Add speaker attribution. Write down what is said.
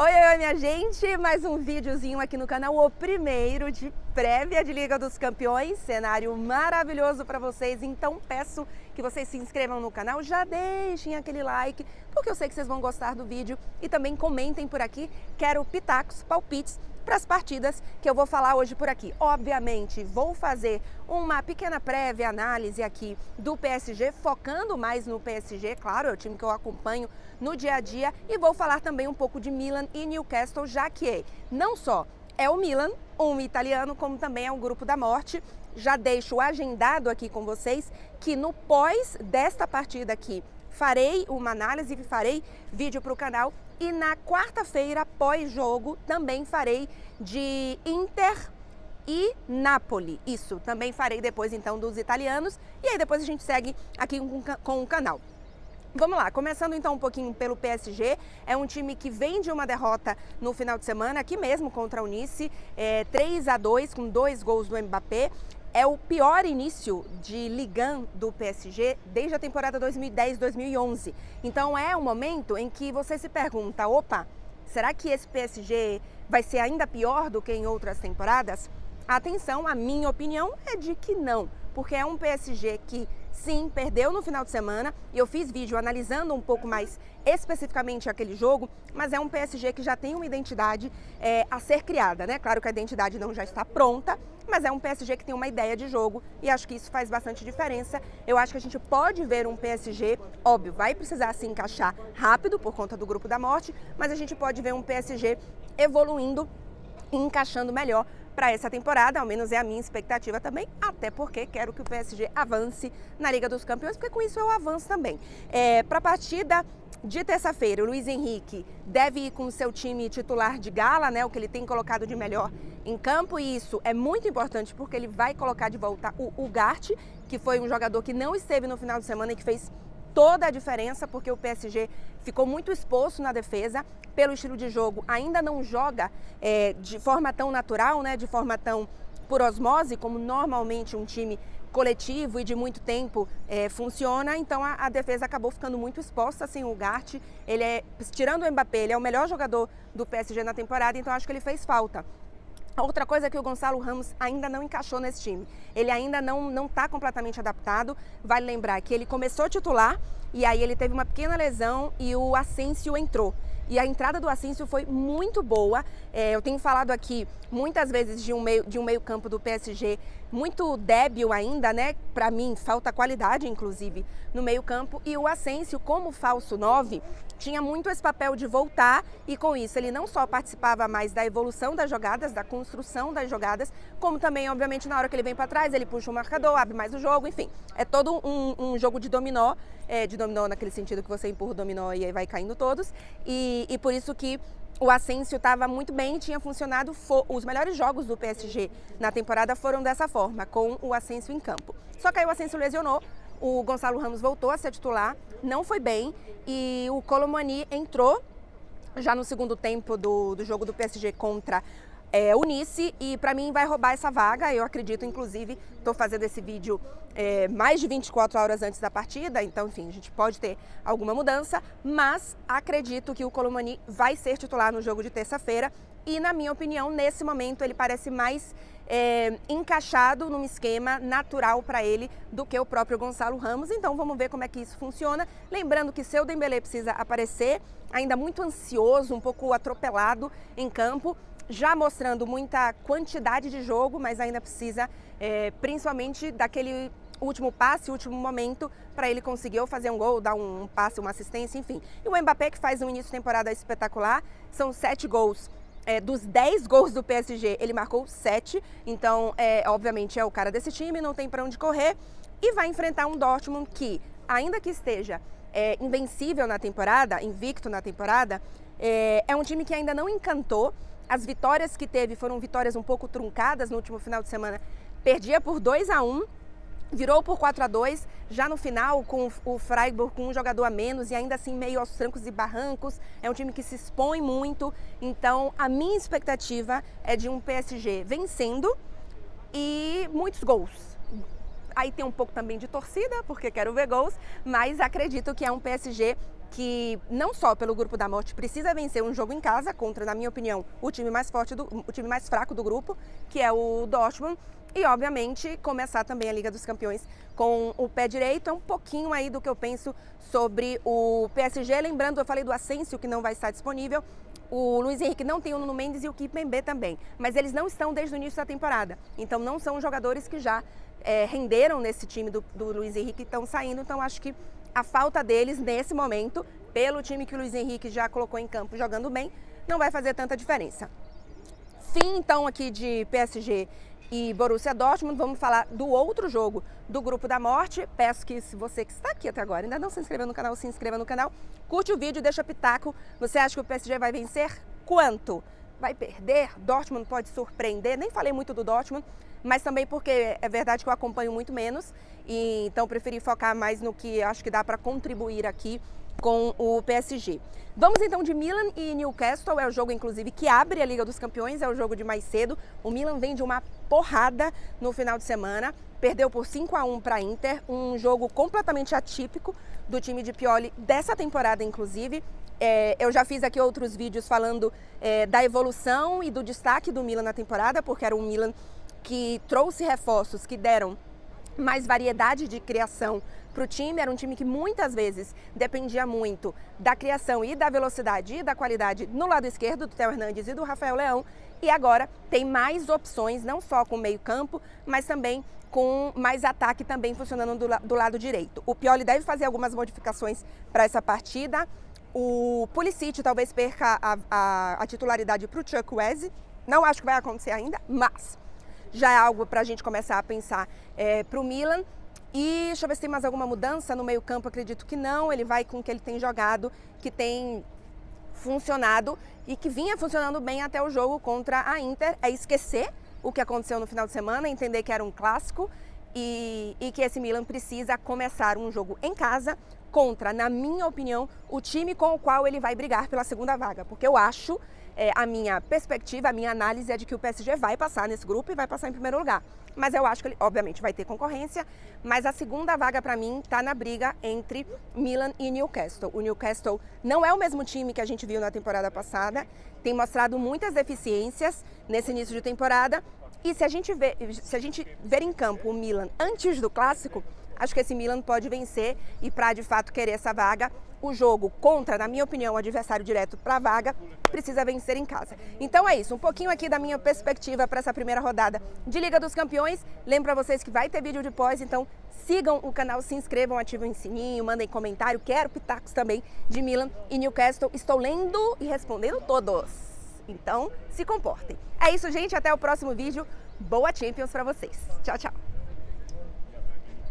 Speaker 1: Oi, minha gente! Mais um videozinho aqui no canal, o primeiro de prévia de Liga dos Campeões. Cenário maravilhoso para vocês, então peço que vocês se inscrevam no canal, já deixem aquele like, porque eu sei que vocês vão gostar do vídeo e também comentem por aqui. Quero pitacos, palpites para as partidas que eu vou falar hoje por aqui. Obviamente, vou fazer uma pequena prévia análise aqui do PSG, focando mais no PSG, claro, é o time que eu acompanho no dia a dia, e vou falar também um pouco de Milan e Newcastle, já que não só é o Milan, um italiano, como também é o grupo da morte. Já deixo agendado aqui com vocês que no pós desta partida aqui farei uma análise, farei vídeo para o canal, e na quarta-feira, pós-jogo, também farei de Inter e Napoli. Isso, também farei depois então dos italianos, e aí depois a gente segue aqui com o canal. Vamos lá, começando então um pouquinho pelo PSG, é um time que vem de uma derrota no final de semana, aqui mesmo contra o Nice, 3-2, com 2 gols do Mbappé. É o pior início de Ligue 1 do PSG desde a temporada 2010-2011. Então é um momento em que você se pergunta, opa, será que esse PSG vai ser ainda pior do que em outras temporadas? Atenção, a minha opinião é de que não, porque é um PSG que sim, perdeu no final de semana, e eu fiz vídeo analisando um pouco mais especificamente aquele jogo, mas é um PSG que já tem uma identidade a ser criada, né? Claro que a identidade não já está pronta, mas é um PSG que tem uma ideia de jogo, e acho que isso faz bastante diferença. Eu acho que a gente pode ver um PSG, óbvio, vai precisar se encaixar rápido por conta do grupo da morte, mas a gente pode ver um PSG evoluindo e encaixando melhor para essa temporada, ao menos é a minha expectativa também, até porque quero que o PSG avance na Liga dos Campeões, porque com isso eu avanço também. Para a partida de terça-feira, o Luiz Henrique deve ir com o seu time titular de gala, né, o que ele tem colocado de melhor em campo, e isso é muito importante porque ele vai colocar de volta o Ugarte, que foi um jogador que não esteve no final de semana e que fez toda a diferença, porque o PSG ficou muito exposto na defesa, pelo estilo de jogo, ainda não joga de forma tão natural, né, de forma tão por osmose, como normalmente um time coletivo e de muito tempo funciona. Então a defesa acabou ficando muito exposta sem o Ugarte. Tirando o Mbappé, ele é o melhor jogador do PSG na temporada, então acho que ele fez falta. Outra coisa é que o Gonçalo Ramos ainda não encaixou nesse time. Ele ainda não está completamente adaptado. Vale lembrar que ele começou titular e aí ele teve uma pequena lesão e o Asensio entrou. E a entrada do Asensio foi muito boa. Eu tenho falado aqui muitas vezes de um meio campo do PSG muito débil ainda, né? Para mim, falta qualidade, inclusive, no meio campo. E o Asensio, como falso 9, tinha muito esse papel de voltar, e com isso ele não só participava mais da evolução das jogadas, da construção das jogadas, como também, obviamente, na hora que ele vem para trás, ele puxa o marcador, abre mais o jogo, enfim. É todo um jogo de dominó naquele sentido que você empurra o dominó e aí vai caindo todos, e por isso que o Asensio estava muito bem, tinha funcionado. Os melhores jogos do PSG na temporada foram dessa forma, com o Asensio em campo. Só que aí o Asensio lesionou, o Gonçalo Ramos voltou a ser titular, não foi bem, e o Colomani entrou já no segundo tempo do jogo do PSG contra o Nice, e para mim vai roubar essa vaga. Eu acredito, inclusive, estou fazendo esse vídeo mais de 24 horas antes da partida, então, enfim, a gente pode ter alguma mudança, mas acredito que o Colomani vai ser titular no jogo de terça-feira, e na minha opinião, nesse momento, ele parece mais encaixado num esquema natural para ele do que o próprio Gonçalo Ramos. Então vamos ver como é que isso funciona. Lembrando que seu Dembélé precisa aparecer, ainda muito ansioso, um pouco atropelado em campo, já mostrando muita quantidade de jogo, mas ainda precisa principalmente daquele último passe, último momento, para ele conseguir ou fazer um gol, dar um passe, uma assistência, enfim. E o Mbappé, que faz um início de temporada espetacular, são 7 gols. Dos 10 gols do PSG, ele marcou 7, então, obviamente, é o cara desse time, não tem para onde correr, e vai enfrentar um Dortmund que, ainda que esteja invencível na temporada, invicto na temporada, é um time que ainda não encantou. As vitórias que teve foram vitórias um pouco truncadas. No último final de semana, perdia por 2-1, virou por 4-2, já no final com o Freiburg com um jogador a menos e ainda assim meio aos trancos e barrancos. É um time que se expõe muito, então a minha expectativa é de um PSG vencendo e muitos gols. Aí tem um pouco também de torcida, porque quero ver gols, mas acredito que é um PSG que não só pelo grupo da morte precisa vencer um jogo em casa contra, na minha opinião, o time mais fraco do grupo, que é o Dortmund, e obviamente começar também a Liga dos Campeões com o pé direito. É um pouquinho aí do que eu penso sobre o PSG. Lembrando, eu falei do Asensio, que não vai estar disponível. O Luiz Henrique não tem o Nuno Mendes e o Kimpembe também, mas eles não estão desde o início da temporada, então não são jogadores que já renderam nesse time do Luiz Henrique e estão saindo. Então acho que a falta deles nesse momento, pelo time que o Luiz Henrique já colocou em campo jogando bem, não vai fazer tanta diferença. Fim então aqui de PSG e Borussia Dortmund. Vamos falar do outro jogo do grupo da morte. Peço que, se você que está aqui até agora ainda não se inscreveu no canal, se inscreva no canal, curte o vídeo, deixa pitaco. Você acha que o PSG vai vencer? Quanto? Vai perder? Dortmund pode surpreender? Nem falei muito do Dortmund, mas também porque é verdade que eu acompanho muito menos, e então preferi focar mais no que acho que dá para contribuir aqui com o PSG. Vamos então de Milan e Newcastle. É o jogo, inclusive, que abre a Liga dos Campeões, é o jogo de mais cedo. O Milan vem de uma porrada no final de semana, perdeu por 5-1 para a Inter, um jogo completamente atípico do time de Pioli dessa temporada, inclusive. Eu já fiz aqui outros vídeos falando da evolução e do destaque do Milan na temporada, porque era um Milan que trouxe reforços que deram mais variedade de criação para o time. Era um time que muitas vezes dependia muito da criação e da velocidade e da qualidade no lado esquerdo do Theo Hernandes e do Rafael Leão, e agora tem mais opções, não só com meio campo, mas também com mais ataque também funcionando do lado direito. O Pioli deve fazer algumas modificações para essa partida. O Pulisic talvez perca a titularidade para o Chukwueze. Não acho que vai acontecer ainda, mas já é algo para a gente começar a pensar para o Milan. E deixa eu ver se tem mais alguma mudança no meio campo. Acredito que não. Ele vai com o que ele tem jogado, que tem funcionado e que vinha funcionando bem até o jogo contra a Inter. É esquecer o que aconteceu no final de semana, entender que era um clássico e que esse Milan precisa começar um jogo em casa contra, na minha opinião, o time com o qual ele vai brigar pela segunda vaga. Porque eu acho, a minha perspectiva, a minha análise é de que o PSG vai passar nesse grupo e vai passar em primeiro lugar. Mas eu acho que ele, obviamente, vai ter concorrência, mas a segunda vaga, para mim, está na briga entre Milan e Newcastle. O Newcastle não é o mesmo time que a gente viu na temporada passada, tem mostrado muitas deficiências nesse início de temporada, e se a gente ver em campo o Milan antes do clássico, acho que esse Milan pode vencer e, para de fato querer essa vaga, o jogo contra, na minha opinião, o adversário direto para a vaga, precisa vencer em casa. Então é isso, um pouquinho aqui da minha perspectiva para essa primeira rodada de Liga dos Campeões. Lembro para vocês que vai ter vídeo de pós, então sigam o canal, se inscrevam, ativem o sininho, mandem comentário. Quero pitacos também de Milan e Newcastle. Estou lendo e respondendo todos. Então se comportem. É isso, gente, até o próximo vídeo. Boa Champions para vocês. Tchau, tchau.